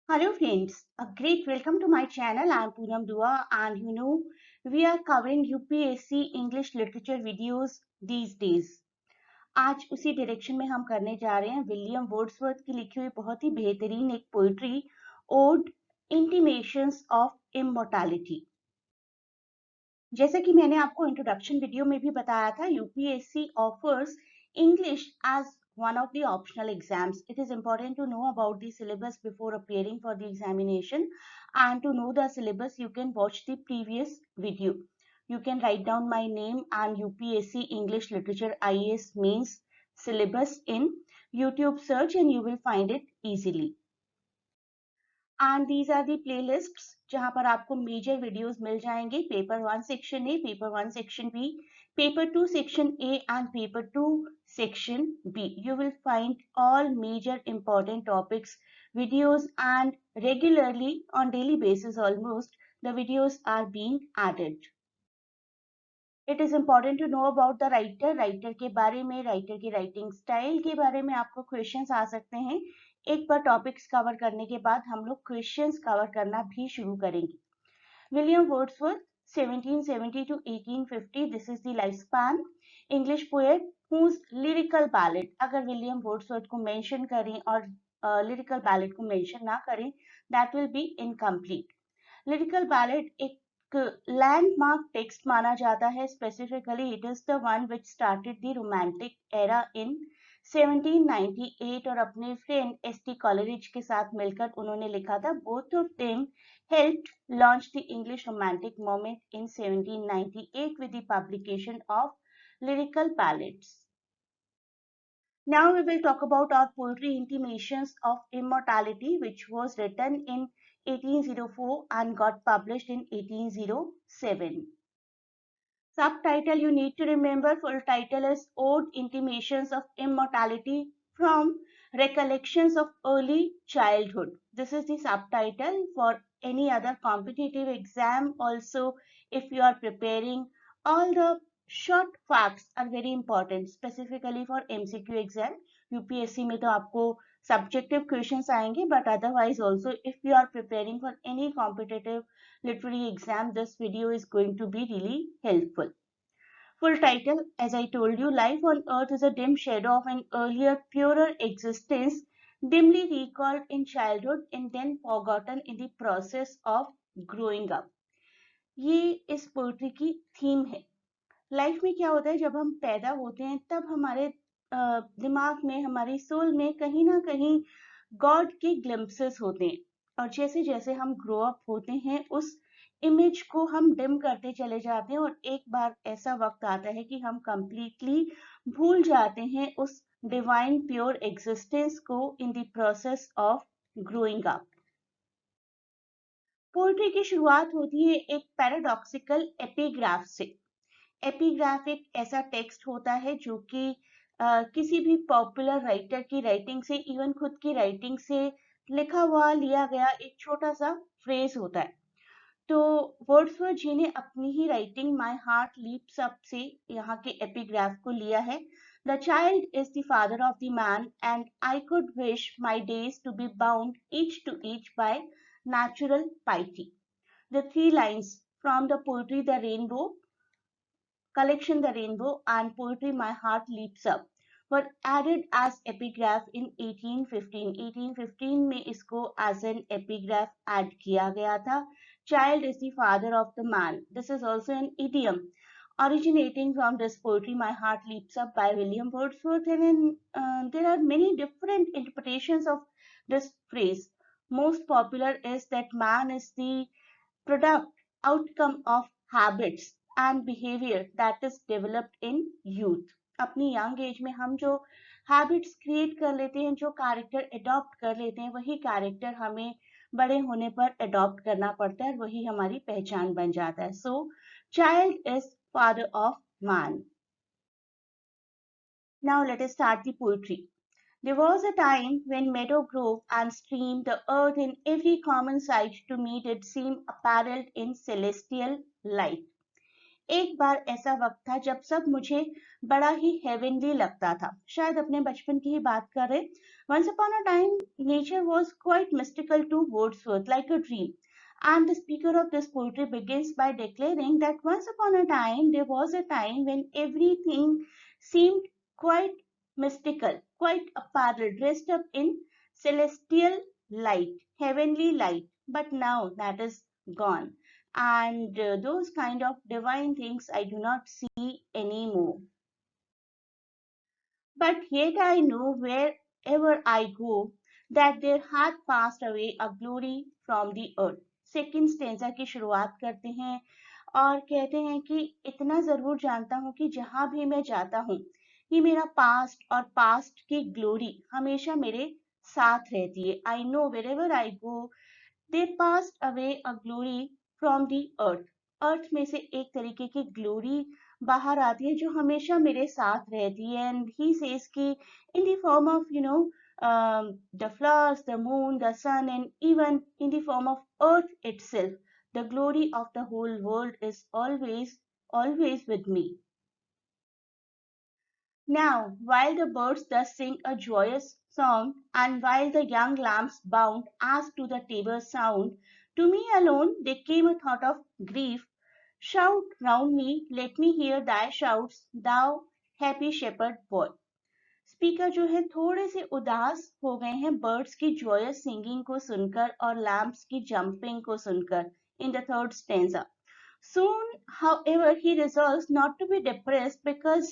Hello friends, a great welcome to my channel. I am Poonam Dua and we are covering UPSC English literature videos these days. आज उसी direction में हम करने जा रहे हैं विलियम वर्ड्सवर्थ की लिखी हुई बहुत ही बेहतरीन एक poetry ode intimations of immortality. जैसे कि मैंने आपको इंट्रोडक्शन वीडियो में भी बताया था, UPSC offers English as one of the optional exams. It is important to know about the syllabus before appearing for the examination, and to know the syllabus you can watch the previous video. You can write down my name and UPSC English Literature IAS Mains syllabus in YouTube search and you will find it easily. And these are the playlists जहां पर आपको major videos मिल जाएंगे, paper 1 section A, paper 1 section B, paper 2 section A and paper 2 section B. You will find all major important topics videos, and regularly on daily basis almost the videos are being added. It is important to know about the writer. Writer के बारे में, writer की writing style के बारे में आपको questions आ सकते हैं। एक बार टॉपिक्स कवर करने के बाद हम लोग क्वेश्चंस कवर करना भी शुरू करेंगे। William Wordsworth 1770 to 1850, this is the lifespan. English poet whose lyrical ballad, अगर विलियम वर्ड्सवर्थ को मेंशन करें और लिरिकल बैलेड को मेंशन ना करें, that will be incomplete. Lyrical ballad एक लैंडमार्क टेक्स्ट माना जाता है। Specifically it is the one which started the romantic era in 1798 और अपने फ्रेंड एसटी कॉलरिज के साथ मिलकर उन्होंने लिखा था। Both of them helped launch the English Romantic movement in 1798 with the publication of lyrical ballads. Now we will talk about our poetry Intimations of Immortality, which was written in 1804 and got published in 1807. Subtitle you need to remember, full title is Ode Intimations of Immortality from Recollections of Early Childhood. This is the subtitle for any other competitive exam. Also, if you are preparing, all the short facts are very important, specifically for MCQ exam. UPSC में तो आपको subjective questions आएंगे, but otherwise also if you are preparing for any competitive literary exam, this video is going to be really helpful. Full title, as I told you, life on earth is a dim shadow of an earlier, purer existence, dimly recalled in childhood and then forgotten in the process of growing up. ये इस poetry की theme है। Life में क्या होता है, जब हम पैदा होते हैं तब हमारे दिमाग में, हमारी सोल में कहीं ना कहीं गॉड के ग्लिम्पसेस होते हैं, और जैसे जैसे हम ग्रो अप होते हैं उस इमेज को हम डिम करते चले जाते हैं, और एक बार ऐसा वक्त आता है कि हम कंप्लीटली भूल जाते हैं उस डिवाइन प्योर एग्जिस्टेंस को in the process of growing up. Poetry की शुरुआत होती है एक पैराडॉक्सिकल एपिग्राफ से। एपिग्राफ एक ऐसा टेक्स्ट होता है जो कि किसी भी पॉपुलर राइटर की राइटिंग से, इवन खुद की राइटिंग से लिखा हुआ, लिया गया एक छोटा सा फ्रेज होता है। तो वर्ड्सवर्थ जी ने अपनी ही writing my heart leaps up से यहाँ के एपिग्राफ को लिया है। The child is the father of the man and I could wish my days to be bound each to each by natural piety. The three lines from the poetry The Rainbow collection The Rainbow and poetry My Heart Leaps Up were added as epigraph in 1815. 1815 में इसको as an epigraph add किया गया था। Child is the father of the man. This is also an idiom originating from this poetry My Heart Leaps Up by William Wordsworth, and there are many different interpretations of this phrase. Most popular is that man is the product, outcome of habits and behavior that is developed in youth. अपनी young age में हम जो habits create कर लेते हैं, जो character adopt कर लेते हैं, वही कैरेक्टर हमें बड़े होने पर अडॉप्ट करना पड़ता है, वही हमारी पहचान बन जाता है। So child is father of man. Now let us start the poetry. There was a time when meadow, grove, and stream, the earth in every common sight to me did seem apparelled in celestial light. एक बार ऐसा वक्त था जब सब मुझे बड़ा ही heavenly लगता था। शायद अपने बचपन की ही बात कर रहे, Once upon a time, nature was quite mystical to Wordsworth, like a dream. And the speaker of this poetry begins by declaring that once upon a time, there was a time when everything seemed quite mystical, quite apparel, dressed up in celestial light, heavenly light. But now that is gone. And those kind of divine things I do not see anymore. But yet I know wherever I go that there hath passed away a glory from the earth. Second stanza की शुरुआत करते हैं और कहते हैं कि इतना जरूर जानता हूं कि जहां भी मैं जाता हूं कि मेरा पास्ट और पास्ट की ग्लोरी हमेशा मेरे साथ रहती है. I know where ever I go they passed away a glory from the earth. Earth में से एक तरीके की ग्लोरी बाहर आती है जो हमेशा मेरे साथ रहती है. एंड ही सेज कि in the form of the flowers, the moon, the sun, and even in the form of earth itself, the glory of the whole world is always with me. Now, while the birds thus sing a joyous song, and while the young lambs bound as to the tabor sound, to me alone there came a thought of grief. Shout round me, let me hear thy shouts, thou happy shepherd boy. Speaker जो है थोड़े से उदास हो गए हैं birds की Joyce singing को सुनकर और लैम्प्स की जंपिंग को सुनकर in the third stanza. Soon, however, he resolves not to be depressed because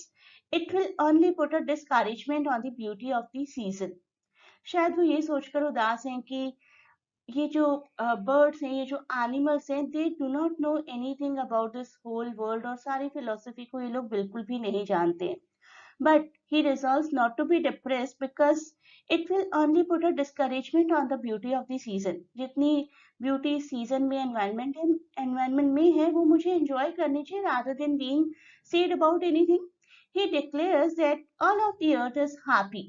it will only put a discouragement on the beauty of the season. शायद वो ये सोचकर उदास हैं कि ये जो बर्ड्स हैं, ये जो एनिमल्स हैं, they do not know anything about this whole world और सारी फिलोसफी को ये लोग बिल्कुल भी नहीं जानते हैं. But he resolves not to be depressed because it will only put a discouragement on the beauty of the season. जितनी ब्यूटी सीजन में एनवायरमेंट में है वो मुझे एंजॉय करनी चाहिए rather than being sad about anything. He declares that all of the earth is happy.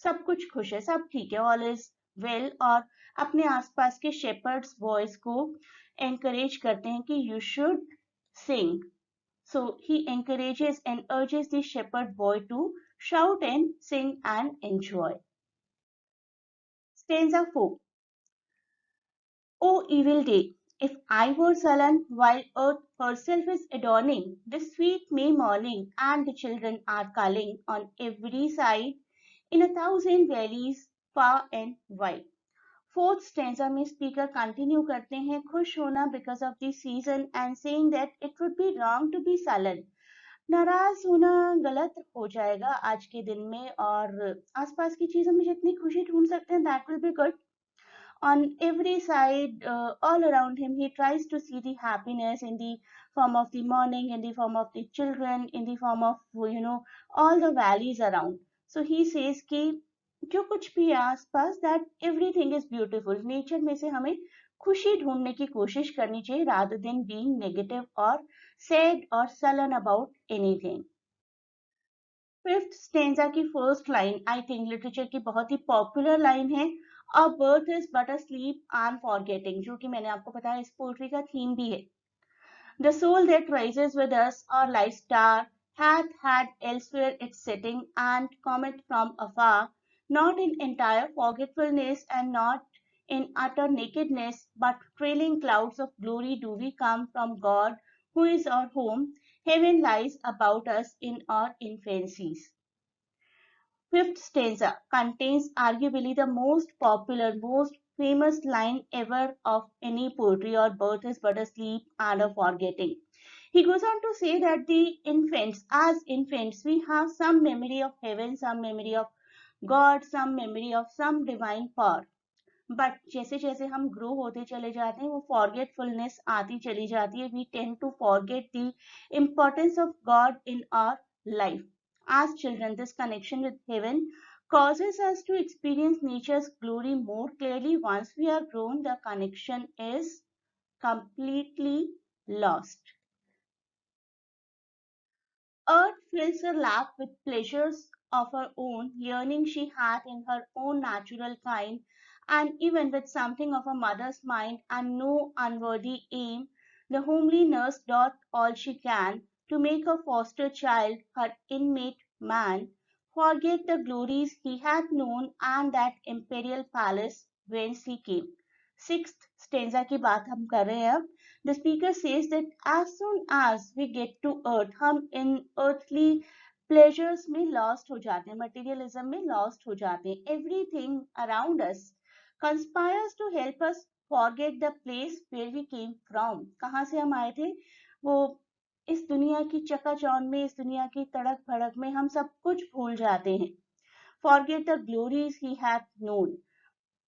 सब कुछ खुश है, सब ठीक है, all is well. और अपने आसपास के शेपर्ड्स बॉयज को एनकरेज करते हैं कि you should sing. So he encourages and urges the shepherd boy to shout and sing and enjoy. Stanza 4. O evil day, if I were sullen while earth herself is adorning, this sweet May morning, and the children are calling on every side in 1,000 valleys far and wide. Fourth stanza में speaker continue करते हैं खुश होना because of the season and saying that it would be wrong to be sullen. नाराज होना गलत हो जाएगा आज के दिन में और आसपास की चीजों में जितनी खुशी ढूंढ सकते हैं that will be good. On every side, all around him, he tries to see the happiness in the form of the morning, in the form of the children, in the form of, all the valleys around. So he says कि जो कुछ भी है आसपास, that everything is beautiful. Nature में से हमें खुशी ढूंढने की कोशिश करनी चाहिए rather than being negative or sad or sullen about anything. Fifth stanza की first line I think literature की बहुत ही पॉपुलर लाइन है. A birth is but a sleep and forgetting, जो कि मैंने आपको बताया इस पोएट्री का थीम भी है. The soul that rises with us or light star hath had elsewhere its setting and comet from afar, not in entire forgetfulness and not in utter nakedness, but trailing clouds of glory do we come from God, who is our home. Heaven lies about us in our infancies. Fifth stanza contains arguably the most popular, most famous line ever of any poetry or birth is but a sleep and a forgetting. He goes on to say that the infants, as infants, we have some memory of heaven, some memory of God, some memory of some divine power. But जैसे जैसे हम grow होते चले जाते हैं वो forgetfulness आती चली जाती है. We tend to forget the importance of God in our life. As children, this connection with heaven causes us to experience nature's glory more clearly. Once we are grown, the connection is completely lost. Earth fills her lap with pleasures of her own, yearning she had in her own natural kind, and even with something of a mother's mind and no unworthy aim, the homely nurse doth all she can to make her foster child her inmate man, forget the glories he had known and that imperial palace whence he came. Sixth stanza की बात हम कर रहे हैं अब. The speaker says that as soon as we get to earth, हम in earthly pleasures में lost हो जाते हैं, materialism में lost हो जाते हैं. Everything around us conspires to help us forget the place where we came from. कहाँ से हम आए थे? वो इस दुनिया की चकाचौंध में, इस दुनिया की तड़क भड़क में हम सब कुछ भूल जाते हैं. Forget the glories he had known.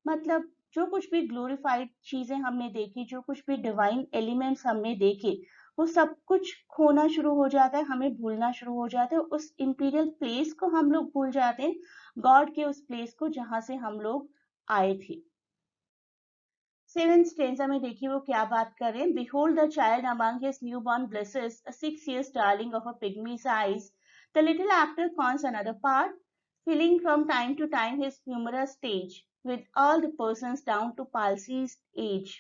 मतलब जो कुछ भी ग्लोरीफाइड चीजें हमने देखी, जो कुछ भी डिवाइन एलिमेंट्स हमने देखे, वो सब कुछ खोना शुरू हो जाता है, हमें भूलना शुरू हो जाता है. उस इंपीरियल प्लेस को हम लोग भूल जाते हैं, गॉड के उस प्लेस को जहां से हम लोग आए थे. सेवेंथ स्टेंजा में देखिए वो क्या बात कर रहे हैं. Behold the child among his newborn blisses, a 6 years darling of a pygmy size. The little actor cons another part, filling from time to time his humorous stage with all the persons down to Palsy's age,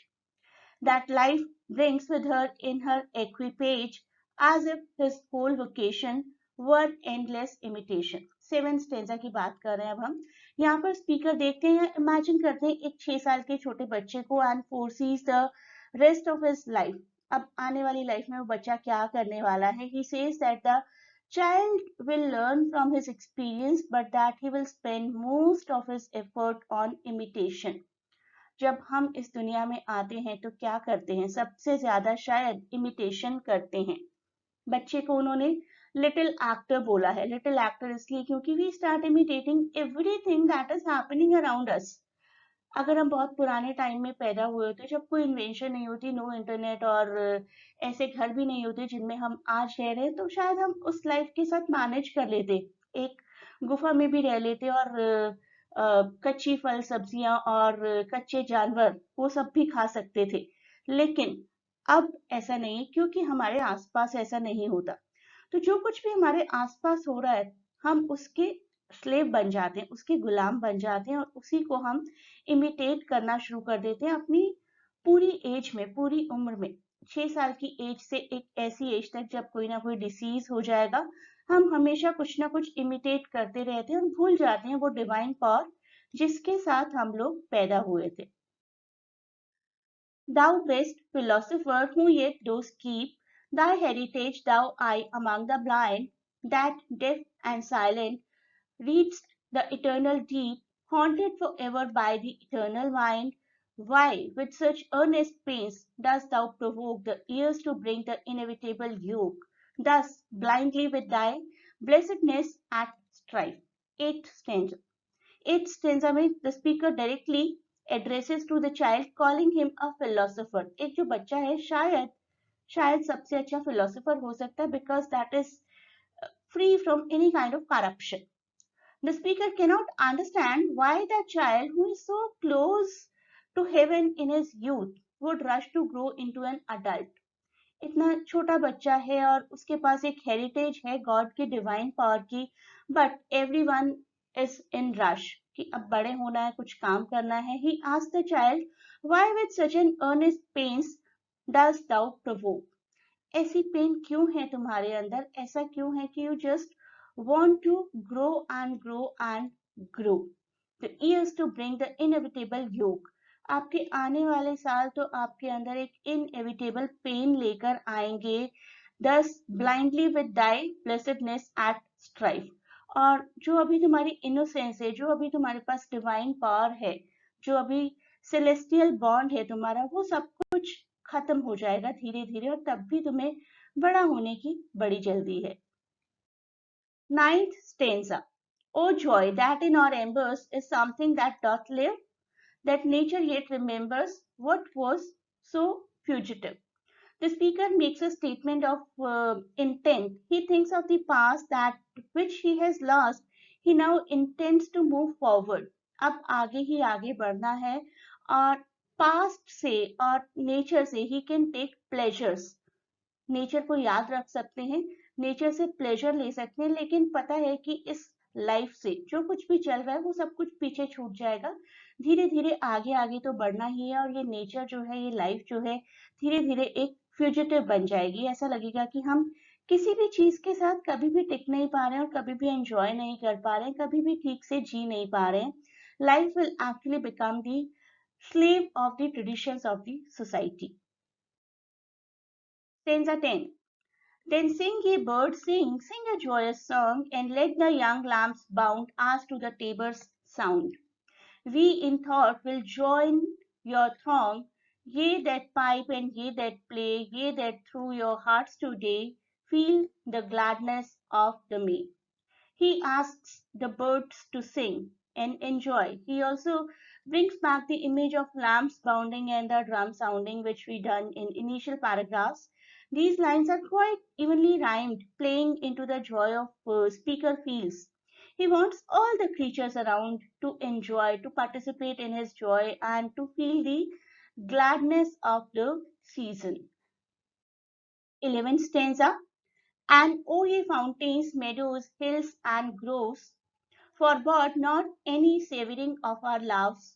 that life brings with her in her equipage, as if his whole vocation were endless imitation. Seven stanza की बात कर रहे हैं अब हम. यहाँ पर speaker देखते हैं, इमेजिन करते हैं एक 6 साल के छोटे बच्चे को and foresees the rest of his life. अब आने वाली लाइफ में वो बच्चा क्या करने वाला है. He says that the child will learn from his experience, but that he will spend most of his effort on imitation. जब हम इस दुनिया में आते हैं तो क्या करते हैं? सबसे ज्यादा शायद इमिटेशन करते हैं. बच्चे को उन्होंने लिटिल एक्टर बोला है. लिटिल एक्टर इसलिए क्योंकि we start imitating everything that is happening around us. अगर हम बहुत पुराने टाइम में पैदा हुए होते, जब कोई इन्वेंशन नहीं होती, नो इंटरनेट और ऐसे घर भी नहीं होते जिनमें हम आज रह रहे हैं, तो शायद हम उस लाइफ के साथ मैनेज कर लेते, एक गुफा में भी रह लेते और कच्ची फल सब्जियां और कच्चे जानवर वो सब भी खा सकते थे. लेकिन अब ऐसा नहीं है क्योंकि हमारे आसपास ऐसा नहीं होता. तो जो कुछ भी हमारे आसपास हो रहा है, हम उसके स्लेव बन जाते हैं, उसके गुलाम बन जाते हैं और उसी को हम इमिटेट करना शुरू कर देते हैं अपनी पूरी एज में, पूरी उम्र में. 6 साल की एज से एक ऐसी एज तक जब कोई ना कोई डिसीज हो जाएगा, हम हमेशा कुछ ना कुछ इमिटेट करते रहते हैं और भूल जाते हैं वो डिवाइन पावर जिसके साथ हम लोग पैदा हुए थे. Thou best philosopher who yet dost keep thy heritage, thou eye among the blind, that deaf and silent readst the eternal deep, haunted forever by the eternal mind. Why, with such earnest pains, dost thou provoke the years to bring the inevitable yoke, thus blindly with thy blessedness at strife? Eighth stanza. Eighth stanza में the speaker directly addresses to the child, calling him a philosopher. एक जो बच्चा है शायद सबसे अच्छा philosopher हो सकता है, because that is free from any kind of corruption. The speaker cannot understand why the child who is so close to heaven in his youth would rush to grow into an adult. इतना छोटा बच्चा है और उसके पास एक heritage है God की divine power की, but everyone is in rush कि अब बड़े होना है, कुछ काम करना है. He asked the child, why with such an earnest pains dost thou provoke? ऐसी पेन क्यों है तुम्हारे अंदर? ऐसा क्यों है कि you just want to grow and grow and grow? The years to bring the inevitable yoke. आपके आने वाले साल तो आपके अंदर एक इनएविटेबल पेन लेकर आएंगे. Thus blindly with thy blessedness at strife. और जो अभी तुम्हारी इनोसेंस है, जो अभी तुम्हारे पास डिवाइन पावर है, जो अभी सेलेस्टियल बॉन्ड है तुम्हारा, वो सब कुछ खत्म हो जाएगा धीरे धीरे और तब भी तुम्हें बड़ा होने की बड़ी जल्दी है. Ninth stanza. O joy that in our embers is something that doth live, that nature yet remembers what was so fugitive. The speaker makes a statement of intent. He thinks of the past that which he has lost. He now intends to move forward. अब आगे ही आगे बढ़ना है और past से और nature से ही कैन टेक प्लेजर्स. नेचर को याद रख सकते हैं, नेचर से प्लेजर ले सकते हैं, लेकिन पता है कि इस लाइफ से जो कुछ भी चल रहा है वो सब कुछ पीछे छूट जाएगा. धीरे धीरे आगे आगे तो बढ़ना ही है और ये नेचर जो है, ये लाइफ जो है, धीरे धीरे एक फ्यूजिटिव बन जाएगी. ऐसा लगेगा कि हम किसी भी चीज के साथ कभी भी टिक नहीं पा रहे हैं और कभी भी एंजॉय नहीं कर पा रहे हैं, कभी भी ठीक से जी नहीं पा रहे हैं, life will actually become the slave of the traditions of the society. Stanza 10. Then sing ye birds sing, sing a joyous song, and let the young lambs bound as to the tabor's sound. We in thought will join your throng, ye that pipe and ye that play, ye that through your hearts today feel the gladness of the May. He asks the birds to sing and enjoy. He also brings back the image of lambs bounding and the drum sounding, which we done in initial paragraphs. These lines are quite evenly rhymed, playing into the joy of speaker feels. He wants all the creatures around to enjoy, to participate in his joy, and to feel the gladness of the season. 11th stanza. And O ye fountains, meadows, hills, and groves, forbode not any savoring of our loves.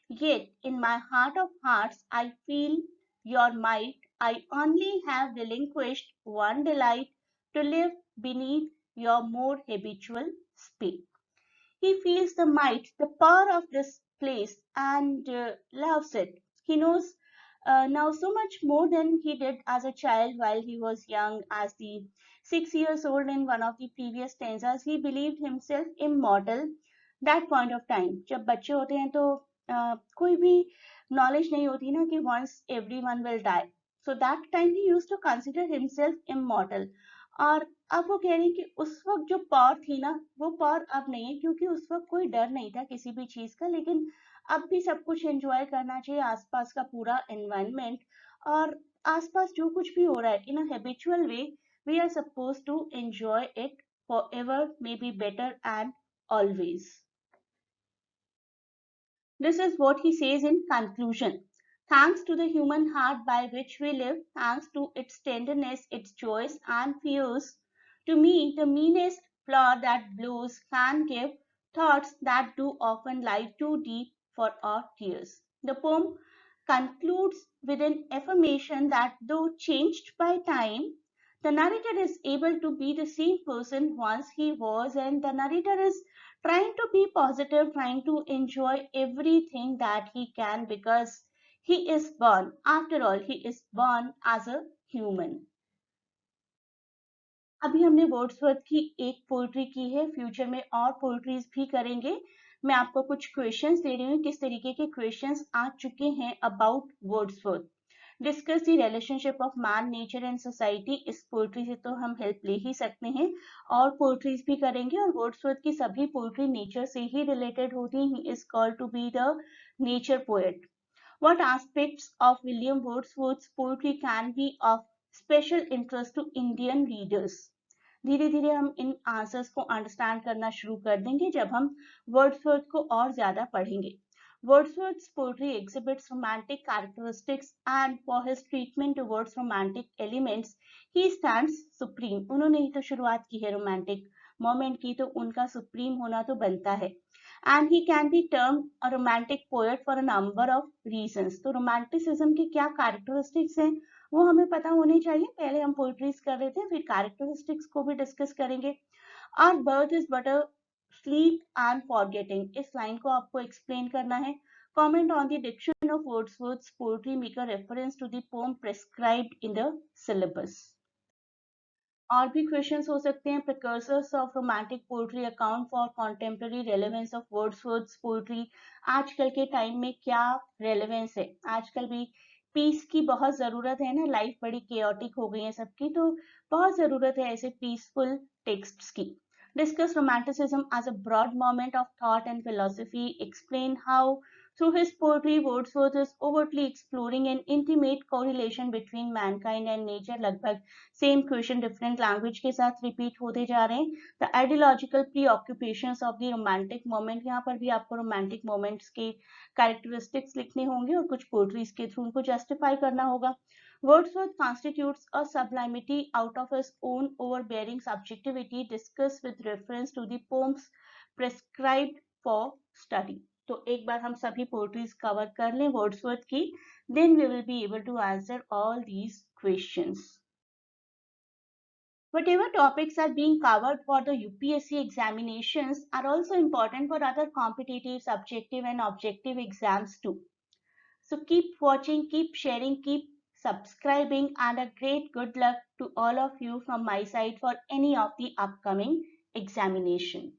Yet in my heart of hearts I feel your might. I only have relinquished one delight, to live beneath your more habitual spell. He feels the might, the power of this place and loves it. He knows now so much more than he did as a child while he was young. As the 6 years old in one of the previous stanzas, he believed himself immortal. That point of time, जब बच्चे होते हैं तो कोई भी knowledge नहीं होती ना कि once everyone will die. So that time he used to consider himself immortal. और अब वो कह रही हैं कि उस वक्त जो पावर थी ना वो पावर अब नहीं है, क्योंकि उस वक्त कोई डर नहीं था किसी भी चीज का, लेकिन अब भी सब कुछ एंजॉय करना चाहिए, आसपास का पूरा एनवायरनमेंट और आसपास जो कुछ भी हो रहा है in a habitual way, we are suppose to enjoy it for ever, may be better and always. This is what he says in conclusion. Thanks to the human heart by which we live, thanks to its tenderness, its joys and fears, to me the meanest flower that blows can give thoughts that do often lie too deep for our tears. The poem concludes with an affirmation that though changed by time, the narrator is able to be the same person once he was, and the narrator is trying to be positive, trying to enjoy everything that he can because he is born. After all, he is born as a human. अभी हमने Wordsworth की एक poetry की है, future में और poetries भी करेंगे. मैं आपको कुछ क्वेश्चंस दे रही हूँ, किस तरीके के क्वेश्चंस आ चुके हैं about Wordsworth. Discuss the relationship of man, nature and society. इस पोइट्री से तो हम हेल्प ले ही सकते हैं, और पोइट्रीज भी करेंगे. और वर्ड्सवर्थ की सभी पोइट्री नेचर से ही रिलेटेड होती हैं. He is called to be the nature poet. What aspects of William Wordsworth's poetry can be of special interest to Indian readers? धीरे धीरे हम इन आंसर्स को अंडरस्टैंड करना शुरू कर देंगे जब हम वर्ड्सवर्थ को और ज्यादा पढ़ेंगे. Wordsworth's poetry exhibits romantic characteristics, and for his treatment towards romantic elements, he stands supreme. उन्होंने ही तो शुरुआत की है रोमांटिक मोमेंट की, तो उनका सुप्रीम होना तो बनता है. And he can be termed a romantic poet for a number of reasons. तो romanticism के क्या characteristics हैं वो हमें पता होने चाहिए. पहले हम पोइट्रीज कर रहे थे, फिर characteristics को भी डिस्कस करेंगे. Our birth is but a sleep and forgetting. इस लाइन को आपको एक्सप्लेन करना है. Comment on the diction of Wordsworth's poetry, make a reference to the poem prescribed in the syllabus. और भी क्वेश्चंस हो सकते हैं. Precursors of romantic poetry account for contemporary relevance of Wordsworth's poetry. आजकल के टाइम में क्या रेलेवेंस है? आजकल भी पीस की बहुत जरूरत है ना, लाइफ बड़ी केओटिक हो गई है सबकी, तो बहुत जरूरत है ऐसे पीसफुल टेक्स्ट्स की. Discuss romanticism as a broad moment of thought and philosophy. Explain how through his poetry, Wordsworth is overtly exploring an intimate correlation between mankind and nature. लगभग सेम क्वेश्चन डिफरेंट लैंग्वेज के साथ repeat होते जा रहे हैं. The ideological pre occupations of the romantic moment. यहाँ पर भी आपको रोमांटिक मोमेंट्स के कैरेक्टरिस्टिक्स लिखने होंगे और कुछ पोएट्रीज के थ्रू उनको जस्टिफाई करना होगा. Wordsworth constitutes a sublimity out of his own overbearing subjectivity, discussed with reference to the poems prescribed for study. तो एक बार हम सभी पोएट्रीज कवर कर लें वर्ड्सवर्थ की, then we will be able to answer all these questions. Whatever topics are being covered for the UPSC examinations are also important for other competitive, subjective and objective exams too. So keep watching, keep sharing, keep subscribing, and a great good luck to all of you from my side for any of the upcoming examination.